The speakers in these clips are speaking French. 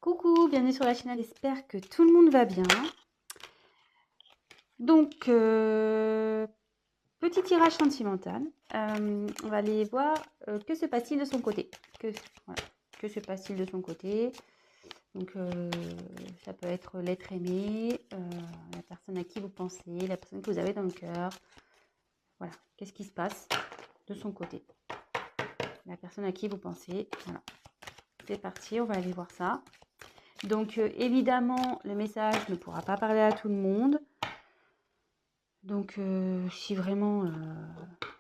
Coucou, bienvenue sur la chaîne, j'espère que tout le monde va bien. Donc, petit tirage sentimental. On va aller voir que se passe-t-il de son côté. Voilà, que se passe-t-il de son côté. Donc, ça peut être l'être aimé, la personne à qui vous pensez, la personne que vous avez dans le cœur. Voilà, qu'est-ce qui se passe de son côté. La personne à qui vous pensez. Voilà, c'est parti, on va aller voir ça. Donc, évidemment, le message ne pourra pas parler à tout le monde. Donc, si vraiment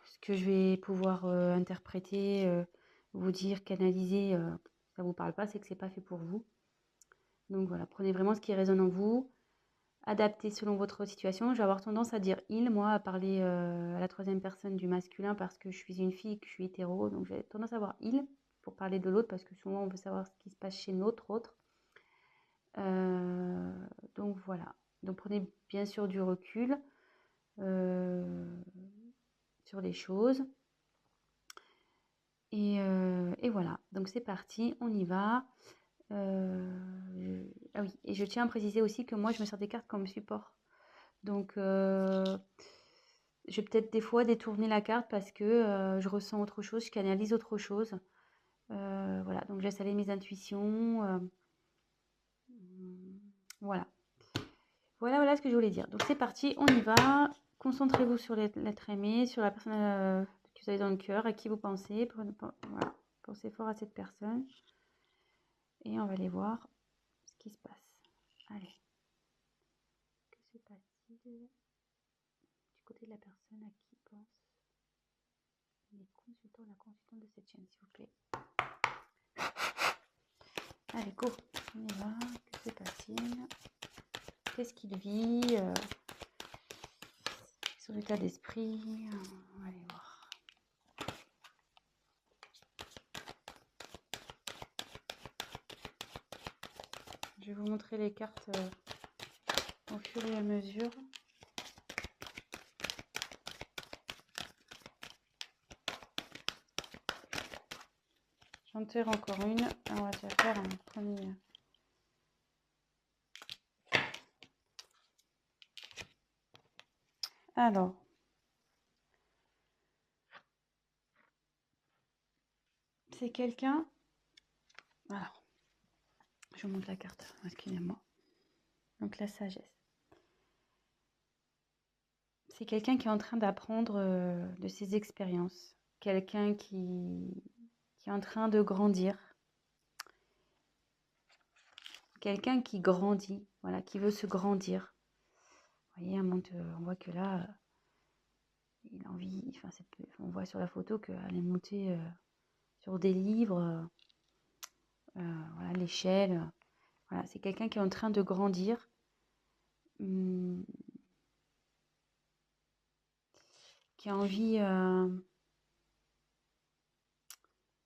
ce que je vais pouvoir interpréter, vous dire, canaliser, ça ne vous parle pas, c'est que ce n'est pas fait pour vous. Donc voilà, prenez vraiment ce qui résonne en vous, adaptez selon votre situation. Je vais avoir tendance à dire « il », moi, à parler à la troisième personne du masculin parce que je suis une fille, que je suis hétéro. Donc j'ai tendance à avoir « il » pour parler de l'autre parce que souvent on veut savoir ce qui se passe chez notre autre. Donc voilà, donc prenez bien sûr du recul sur les choses. Et voilà, donc c'est parti, on y va. Ah oui, et je tiens à préciser aussi que moi je me sers des cartes comme support. Donc je vais peut-être des fois détourner la carte parce que je ressens autre chose, je canalise autre chose. Voilà, donc je laisse aller mes intuitions. Voilà. Voilà ce que je voulais dire. Donc c'est parti, on y va. Concentrez-vous sur l'être aimé, sur la personne que vous avez dans le cœur, à qui vous pensez. Voilà. Pensez fort à cette personne. Et on va aller voir ce qui se passe. Allez. Que se passe-t-il du côté de la personne à qui pense les consultants, la consultante de cette chaîne, s'il vous plaît. Allez, go. On y va. Que se passe-t-il? Qu'est-ce qu'il vit? Son état d'esprit. On va aller voir. Je vais vous montrer les cartes au fur et à mesure. J'en tire encore une. On va déjà faire un premier. Alors. C'est quelqu'un. Alors. Je vous montre la carte. Excusez-moi. Donc la sagesse. C'est quelqu'un qui est en train d'apprendre de ses expériences. Quelqu'un qui est en train de grandir. Quelqu'un qui grandit, voilà, qui veut se grandir. Vous voyez, on voit que là, il a envie, enfin, on voit sur la photo qu'elle est montée sur des livres, voilà, l'échelle. Voilà, c'est quelqu'un qui est en train de grandir. Qui a envie,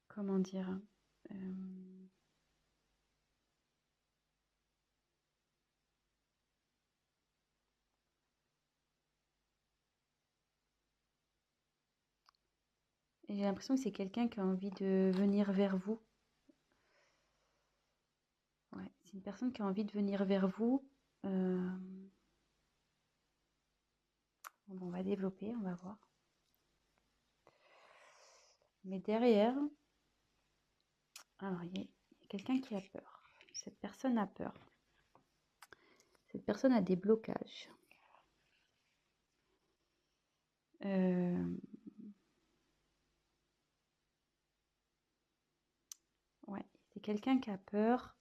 comment dire, et j'ai l'impression que c'est quelqu'un qui a envie de venir vers vous. Ouais, c'est une personne qui a envie de venir vers vous. Bon, on va développer, on va voir. Mais derrière, alors il y a quelqu'un qui a peur. Cette personne a peur. Cette personne a des blocages. Ouais, c'est quelqu'un qui a peur.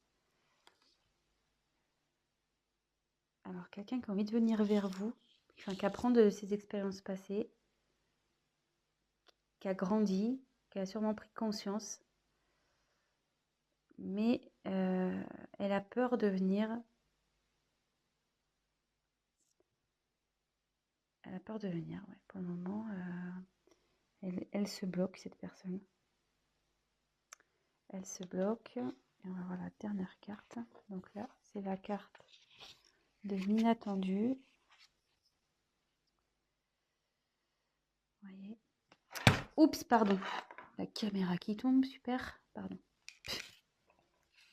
Alors, quelqu'un qui a envie de venir vers vous, enfin, qui apprend de ses expériences passées, qui a grandi, qui a sûrement pris conscience, mais elle a peur de venir. Elle a peur de venir, ouais. Pour le moment, elle se bloque, cette personne. Elle se bloque. Et on va voir la dernière carte. Donc là, c'est la carte de l'inattendu. Vous voyez. Oups, pardon. La caméra qui tombe, super. Pardon.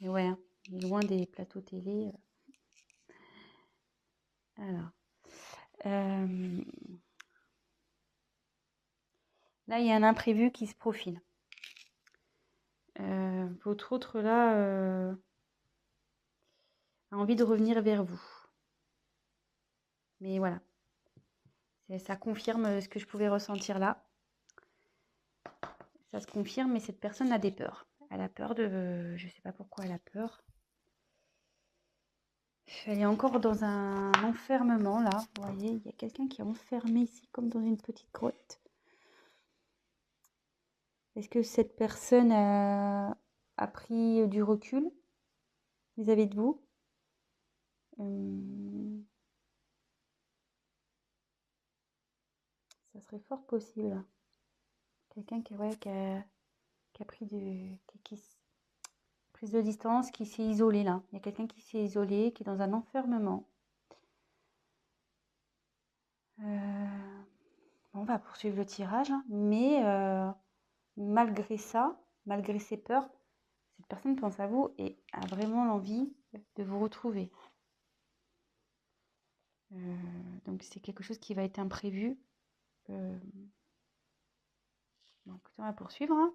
Et ouais, hein. loin des plateaux télé. Alors, là, il y a un imprévu qui se profile. Votre autre, là, a envie de revenir vers vous. Mais voilà, ça confirme ce que je pouvais ressentir là. Ça se confirme, mais cette personne a des peurs. Elle a peur de... Je ne sais pas pourquoi elle a peur. Elle est encore dans un enfermement, là. Vous voyez, il y a quelqu'un qui est enfermé ici, comme dans une petite grotte. Est-ce que cette personne a pris du recul vis-à-vis de vous? Ça serait fort possible. Quelqu'un qui, ouais, qui a pris prise de distance, qui s'est isolé là. Il y a quelqu'un qui s'est isolé, qui est dans un enfermement. On va poursuivre le tirage, hein, mais malgré ça, malgré ses peurs, cette personne pense à vous et a vraiment l'envie de vous retrouver. Donc c'est quelque chose qui va être imprévu. Donc on va poursuivre. Hein.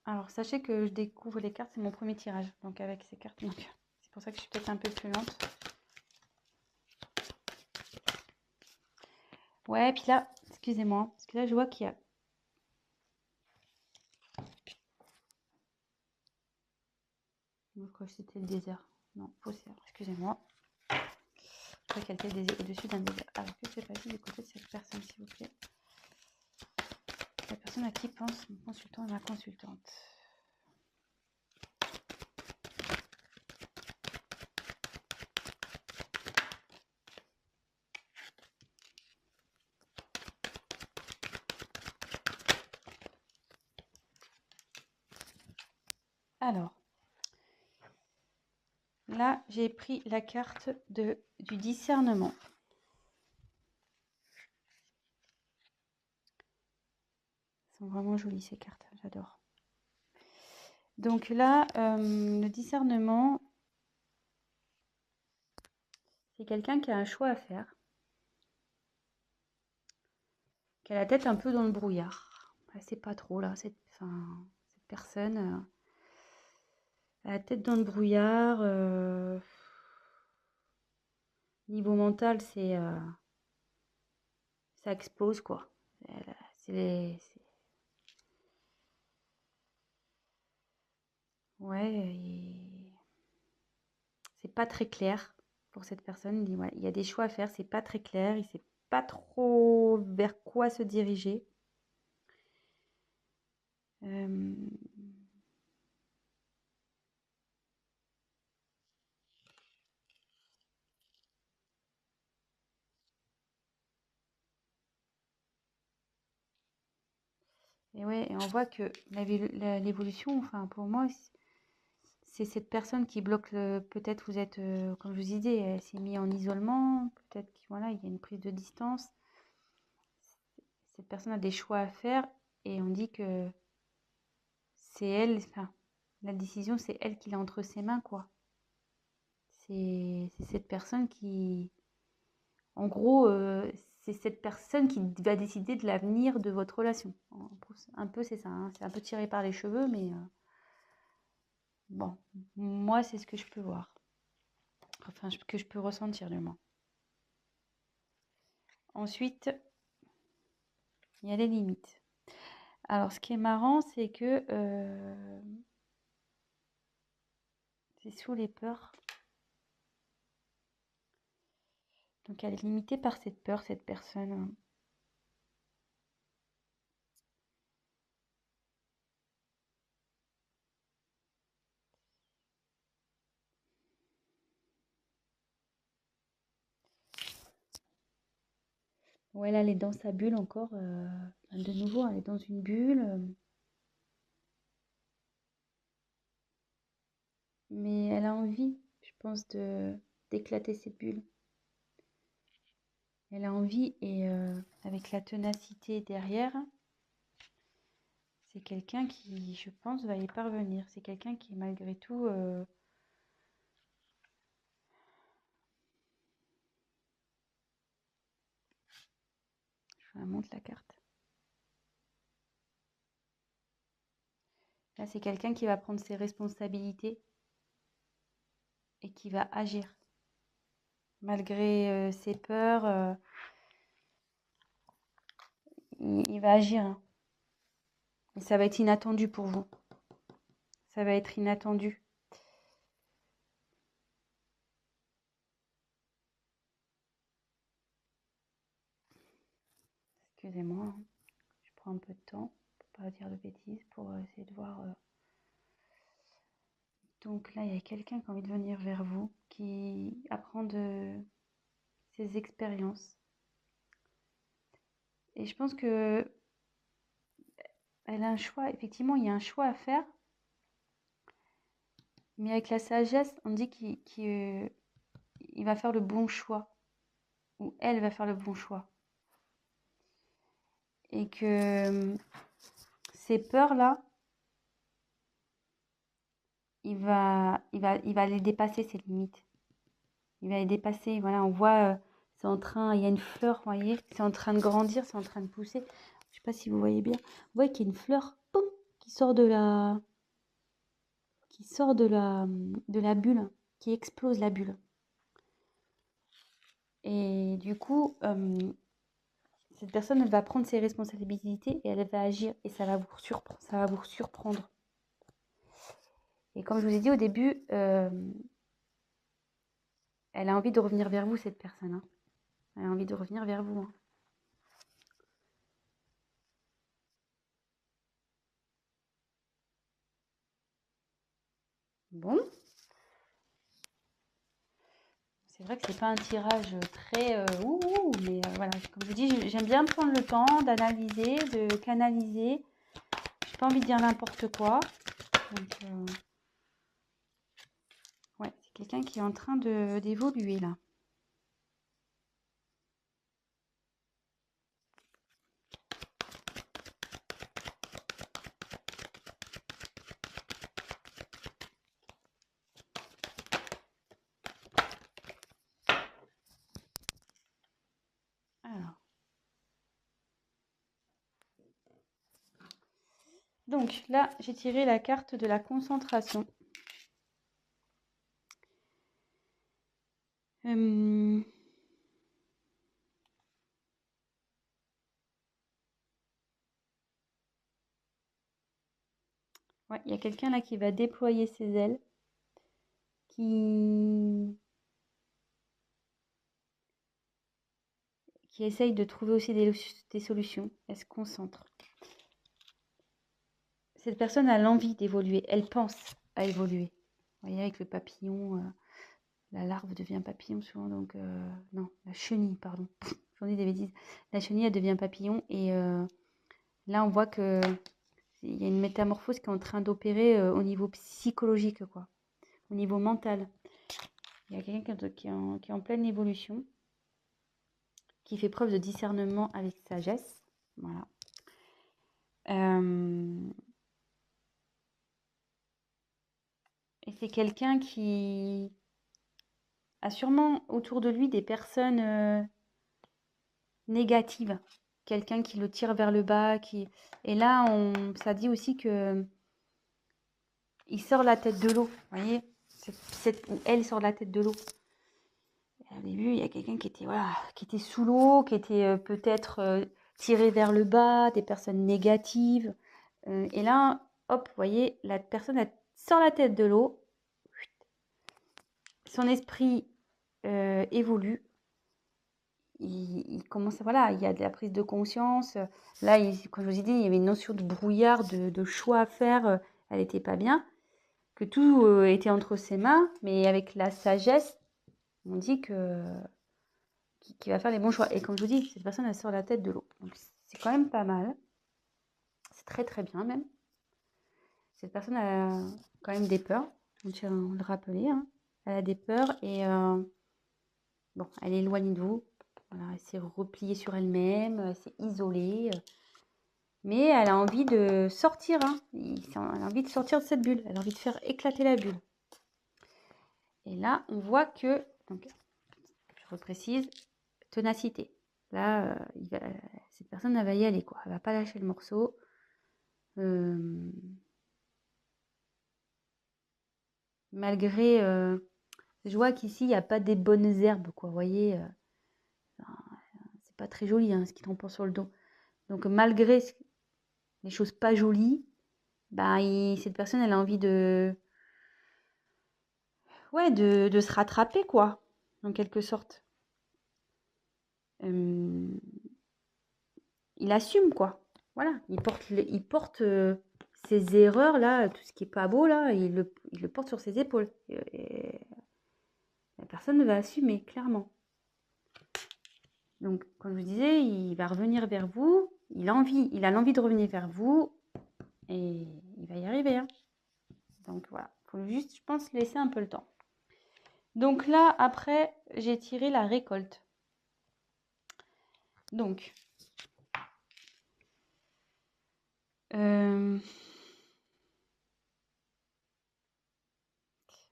Alors sachez que je découvre les cartes, c'est mon premier tirage. Donc avec ces cartes, c'est pour ça que je suis peut-être un peu plus lente. Ouais, puis là, excusez-moi, parce que là je vois qu'il y a... Je crois que c'était le désert. Non, faussaire, excusez-moi. Je crois qu'elle était au-dessus d'un désert. Alors que c'est passé du côté de cette personne, s'il vous plaît? La personne à qui pense mon consultant et ma consultante. Alors, là, j'ai pris la carte du discernement. Elles sont vraiment jolies ces cartes, j'adore. Donc là, le discernement, c'est quelqu'un qui a un choix à faire, qui a la tête un peu dans le brouillard. Elle sait pas trop là, cette personne a la tête dans le brouillard. Niveau mental, ça explose quoi. Ouais, c'est pas très clair pour cette personne. Il dit, ouais, il y a des choix à faire, c'est pas très clair, il sait pas trop vers quoi se diriger. Et ouais, et on voit que l'évolution, enfin pour moi, c'est cette personne qui bloque peut-être vous êtes, comme je vous disais, elle s'est mise en isolement, peut-être qu'il voilà, il y a une prise de distance. Cette personne a des choix à faire et on dit que c'est elle, enfin, la décision, c'est elle qui l'a entre ses mains, quoi. C'est cette personne qui, en gros, c'est cette personne qui va décider de l'avenir de votre relation. Un peu, c'est ça, hein. C'est un peu tiré par les cheveux, mais bon, moi, c'est ce que je peux voir. Enfin, que je peux ressentir, du moins. Ensuite, il y a les limites. Alors, ce qui est marrant, c'est que c'est sous les peurs. Donc, elle est limitée par cette peur, cette personne. Ouais, là, elle est dans sa bulle encore. De nouveau, elle est dans une bulle. Mais elle a envie, je pense, d'éclater cette bulle. Elle a envie et avec la ténacité derrière, c'est quelqu'un qui, je pense, va y parvenir. C'est quelqu'un qui, malgré tout, je vous montre la carte. Là, c'est quelqu'un qui va prendre ses responsabilités et qui va agir. Malgré ses peurs, il va agir. Hein. Et ça va être inattendu pour vous. Ça va être inattendu. Excusez-moi, hein. Je prends un peu de temps pour pas dire de bêtises, pour essayer de voir. Donc là, il y a quelqu'un qui a envie de venir vers vous, qui apprend de ses expériences. Et je pense que elle a un choix. Effectivement, il y a un choix à faire. Mais avec la sagesse, on dit qu'il va faire le bon choix. Ou elle va faire le bon choix. Et que ces peurs-là, il va les dépasser, ces limites. Il va les dépasser. Voilà, on voit, c'est en train, il y a une fleur, vous voyez, c'est en train de grandir, c'est en train de pousser. Je sais pas si vous voyez bien. Vous voyez qu'il y a une fleur, boum, qui sort de la bulle, qui explose la bulle. Et du coup, cette personne, elle va prendre ses responsabilités et elle va agir et ça va vous surprendre. Et comme je vous ai dit au début, elle a envie de revenir vers vous, cette personne. Hein. Elle a envie de revenir vers vous. Hein. Bon. C'est vrai que c'est pas un tirage très mais voilà, comme je vous dis, j'aime bien prendre le temps d'analyser, de canaliser. J'ai pas envie de dire n'importe quoi. Donc, ouais, c'est quelqu'un qui est en train d'évoluer là. Alors. Donc là, j'ai tiré la carte de la concentration. Ouais, il y a quelqu'un là qui va déployer ses ailes, qui essaye de trouver aussi des solutions. Elle se concentre. Cette personne a l'envie d'évoluer, elle pense à évoluer. Vous voyez, avec le papillon, la larve devient papillon souvent, donc non, la chenille, pardon. J'en dis des bêtises. La chenille, elle devient papillon et là, on voit que il y a une métamorphose qui est en train d'opérer au niveau psychologique, quoi, au niveau mental. Il y a quelqu'un qui est en pleine évolution, qui fait preuve de discernement avec sagesse. Voilà. Et c'est quelqu'un qui a sûrement autour de lui des personnes négatives. Quelqu'un qui le tire vers le bas. Et là, ça dit aussi que il sort la tête de l'eau. Vous voyez, elle sort la tête de l'eau. Au début, il y a quelqu'un qui était sous l'eau, qui était peut-être tiré vers le bas, des personnes négatives. Et là, hop, vous voyez, la personne elle sort la tête de l'eau. Son esprit évolue. Il commence, voilà, il y a de la prise de conscience. Là, comme je vous ai dit, il y avait une notion de brouillard, de choix à faire. Elle n'était pas bien. Que tout était entre ses mains, mais avec la sagesse, on dit qu'il va faire les bons choix. Et comme je vous dis, cette personne, elle sort la tête de l'eau. Donc, c'est quand même pas mal. C'est très, très bien, même. Cette personne a quand même des peurs. On tient à le rappeler. Hein. Elle a des peurs et bon, elle est éloignée de vous. Voilà, elle s'est repliée sur elle-même, elle s'est isolée. Mais elle a envie de sortir, hein. Elle a envie de sortir de cette bulle. Elle a envie de faire éclater la bulle. Et là, on voit que, donc, je reprécise, ténacité. Là, cette personne, elle va y aller, quoi. Elle va pas lâcher le morceau. Malgré, je vois qu'ici, il n'y a pas des bonnes herbes, quoi. Vous voyez, c'est pas très joli, hein, ce qui tombe sur le dos. Donc, malgré les choses pas jolies, bah, cette personne, elle a envie ouais, de se rattraper, quoi, en quelque sorte. Il assume, quoi. Voilà, il porte ses erreurs, là, tout ce qui est pas beau, là, il le porte sur ses épaules. Et la personne va assumer, clairement. Donc, comme je vous disais, il va revenir vers vous. Il a l'envie de revenir vers vous. Et il va y arriver, hein. Donc, voilà. Il faut juste, je pense, laisser un peu le temps. Donc là, après, j'ai tiré la récolte. Donc, bah,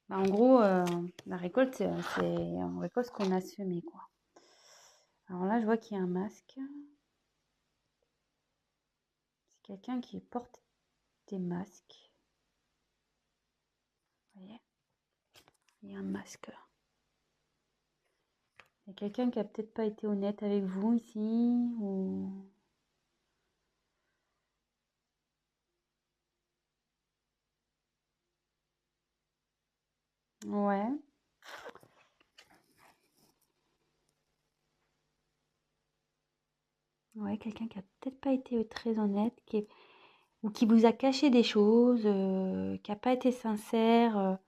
en gros, la récolte, c'est on récolte ce qu'on a semé, quoi. Alors là, je vois qu'il y a un masque. C'est quelqu'un qui porte des masques. Vous voyez? Il y a un masque. Il y a quelqu'un qui a peut-être pas été honnête avec vous ici, ou... Ouais. Ouais, quelqu'un qui a peut-être pas été très honnête, ou qui vous a caché des choses, qui n'a pas été sincère.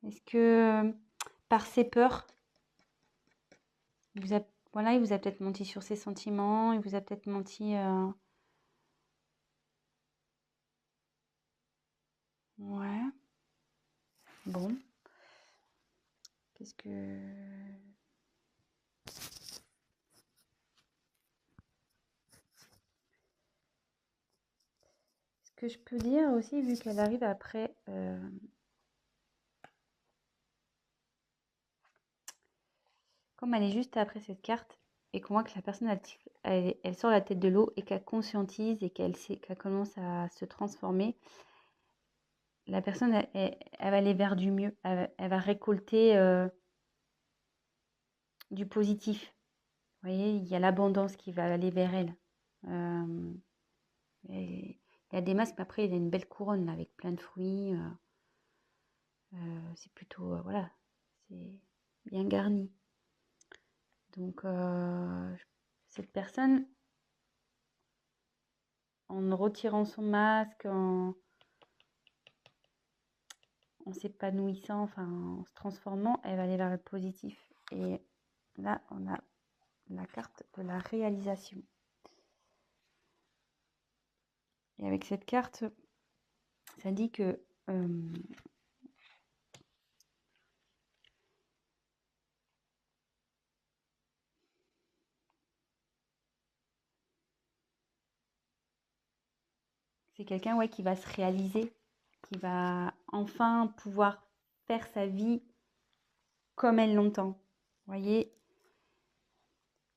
Est-ce que par ses peurs, voilà, il vous a peut-être menti sur ses sentiments, il vous a peut-être menti. Ouais. Bon. Qu'est-ce que... Ce que je peux dire aussi, vu qu'elle arrive après... Comme elle est juste après cette carte, et qu'on voit que la personne, elle sort la tête de l'eau et qu'elle conscientise et qu'elle commence à se transformer, la personne, elle va aller vers du mieux. Elle va récolter du positif. Vous voyez, il y a l'abondance qui va aller vers elle. Il y a des masques, mais après, il y a une belle couronne là, avec plein de fruits. C'est plutôt, voilà, c'est bien garni. Donc, cette personne, en retirant son masque, en s'épanouissant, enfin, en se transformant, elle va aller vers le positif. Et là, on a la carte de la réalisation. Et avec cette carte, ça dit que c'est quelqu'un, ouais, qui va se réaliser, qui va enfin pouvoir faire sa vie comme elle l'entend. Vous voyez?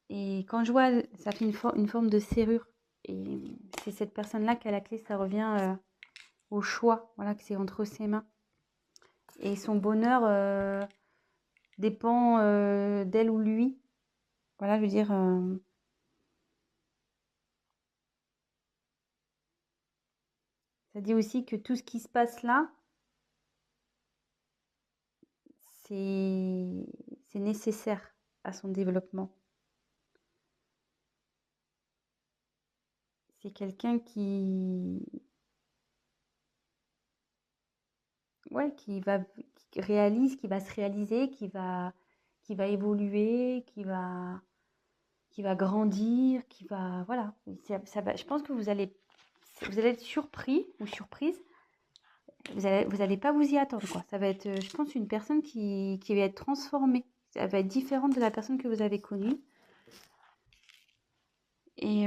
Et quand je vois, ça fait une forme de serrure. Et c'est cette personne-là qui a la clé, ça revient au choix, voilà, que c'est entre ses mains. Et son bonheur dépend d'elle ou lui. Voilà, je veux dire, ça dit aussi que tout ce qui se passe là, c'est nécessaire à son développement. C'est quelqu'un ouais, qui réalise, qui va se réaliser, qui va évoluer, qui va grandir, qui va, voilà. Ça va, je pense que vous allez être surpris ou surprise. Vous allez pas vous y attendre, quoi. Ça va être, je pense, une personne qui va être transformée. Elle va être différente de la personne que vous avez connue. Et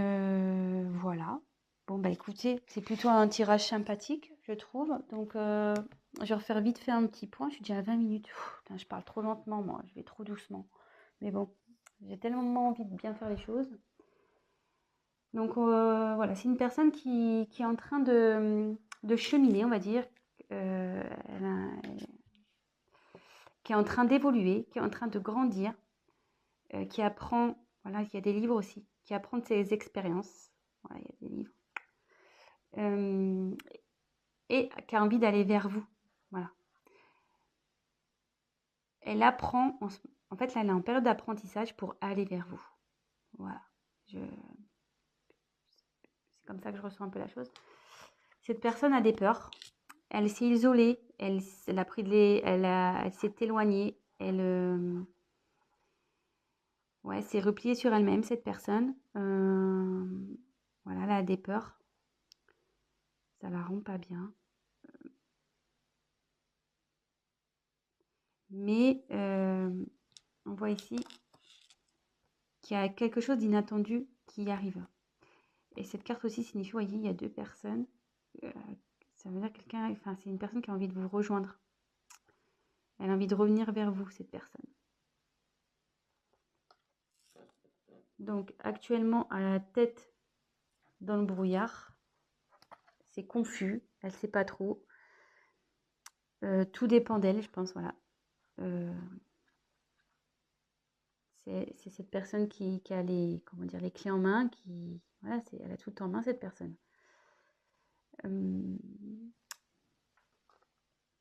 voilà. Bon, bah écoutez, c'est plutôt un tirage sympathique, je trouve. Donc, je vais refaire vite fait un petit point. Je suis déjà à 20 minutes. Putain, je parle trop lentement, moi. Je vais trop doucement. Mais bon, j'ai tellement envie de bien faire les choses. Donc, voilà, c'est une personne qui est en train de cheminer, on va dire. Elle qui est en train d'évoluer, qui est en train de grandir, qui apprend, voilà, il y a des livres aussi, qui apprend de ses expériences. Voilà, il y a des livres. Et qui a envie d'aller vers vous. Voilà. Elle apprend, en fait, là, elle est en période d'apprentissage pour aller vers vous. Voilà. C'est comme ça que je ressens un peu la chose. Cette personne a des peurs. Elle s'est isolée. Elle a pris elle s'est éloignée. Ouais, s'est repliée sur elle-même, cette personne. Voilà, elle a des peurs. Ça la rend pas bien. Mais on voit ici qu'il y a quelque chose d'inattendu qui arrive. Et cette carte aussi signifie, vous voyez, il y a deux personnes. Ça veut dire quelqu'un, enfin, c'est une personne qui a envie de vous rejoindre. Elle a envie de revenir vers vous, cette personne. Donc, actuellement, à la tête dans le brouillard, c'est confus, elle ne sait pas trop. Tout dépend d'elle, je pense, voilà. C'est cette personne qui a les, comment dire, les clés en main, voilà, elle a tout en main, cette personne.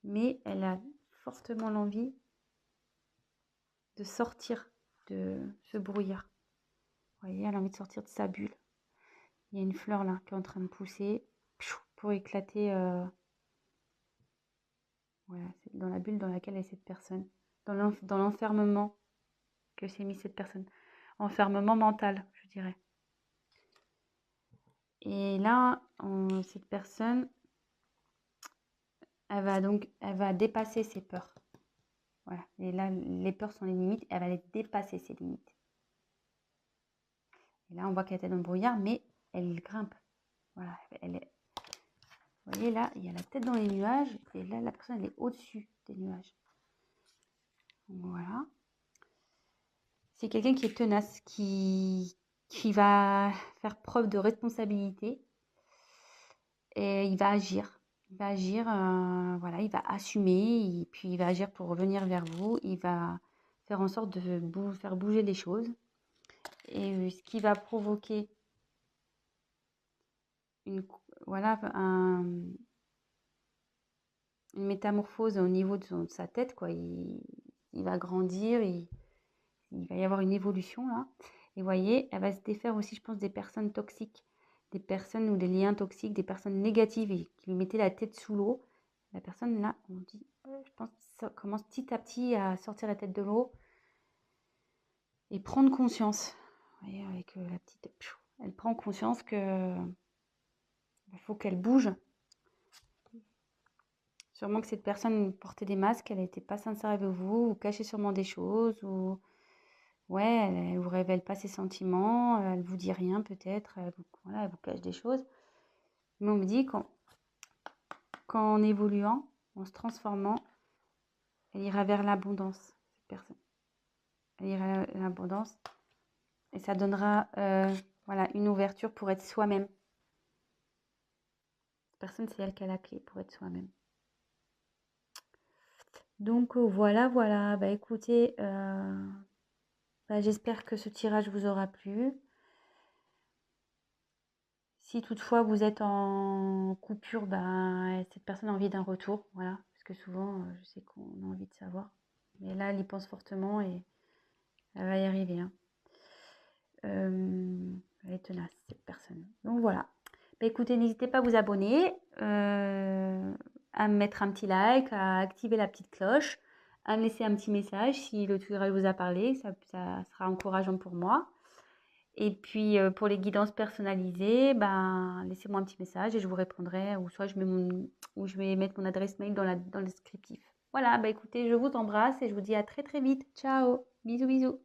Mais elle a fortement l'envie de sortir de ce brouillard. Vous voyez, elle a envie de sortir de sa bulle. Il y a une fleur là qui est en train de pousser pour éclater. Voilà, c'est dans la bulle dans laquelle est cette personne. Dans l'enfermement que s'est mis cette personne. Enfermement mental, je dirais. Et là, cette personne, elle va dépasser ses peurs. Voilà. Et là, les peurs sont les limites. Elle va les dépasser, ces limites. Et là, on voit qu'elle était dans le brouillard, mais elle grimpe. Voilà. Vous voyez, là, il y a la tête dans les nuages. Et là, la personne, elle est au-dessus des nuages. Voilà. C'est quelqu'un qui est tenace, qui va faire preuve de responsabilité. Et il va agir. Il va agir, voilà, il va assumer. Et puis, il va agir pour revenir vers vous. Il va faire en sorte de faire bouger les choses. Et ce qui va provoquer une métamorphose au niveau de sa tête, quoi. Il va grandir, il va y avoir une évolution là. Et vous voyez, elle va se défaire aussi, je pense, des personnes toxiques, des personnes ou des liens toxiques, des personnes négatives et qui lui mettaient la tête sous l'eau. La personne là, on dit, je pense, ça commence petit à petit à sortir la tête de l'eau et prendre conscience. Vous voyez, avec la petite, elle prend conscience que il faut qu'elle bouge. Sûrement que cette personne portait des masques, elle n'était pas sincère avec vous, ou cachait sûrement des choses, ou ouais, elle vous révèle pas ses sentiments, elle vous dit rien peut-être, voilà, elle vous cache des choses. Mais on me dit qu'en évoluant, en se transformant, elle ira vers l'abondance, cette personne. Elle ira vers l'abondance et ça donnera voilà, une ouverture pour être soi-même. Cette personne, c'est elle qui a la clé pour être soi-même. Donc voilà, voilà. Bah écoutez, j'espère que ce tirage vous aura plu. Si toutefois vous êtes en coupure, cette personne a envie d'un retour, voilà. Parce que souvent, je sais qu'on a envie de savoir. Mais là, elle y pense fortement et elle va y arriver, hein. Elle est tenace, cette personne. Donc voilà. Bah, écoutez, n'hésitez pas à vous abonner, à me mettre un petit like, à activer la petite cloche, à me laisser un petit message si le tirage vous a parlé, ça sera encourageant pour moi. Et puis pour les guidances personnalisées, laissez-moi un petit message et je vous répondrai, ou soit je vais mettre mon adresse mail dans le descriptif. Voilà, écoutez, je vous embrasse et je vous dis à très très vite. Ciao, bisous bisous.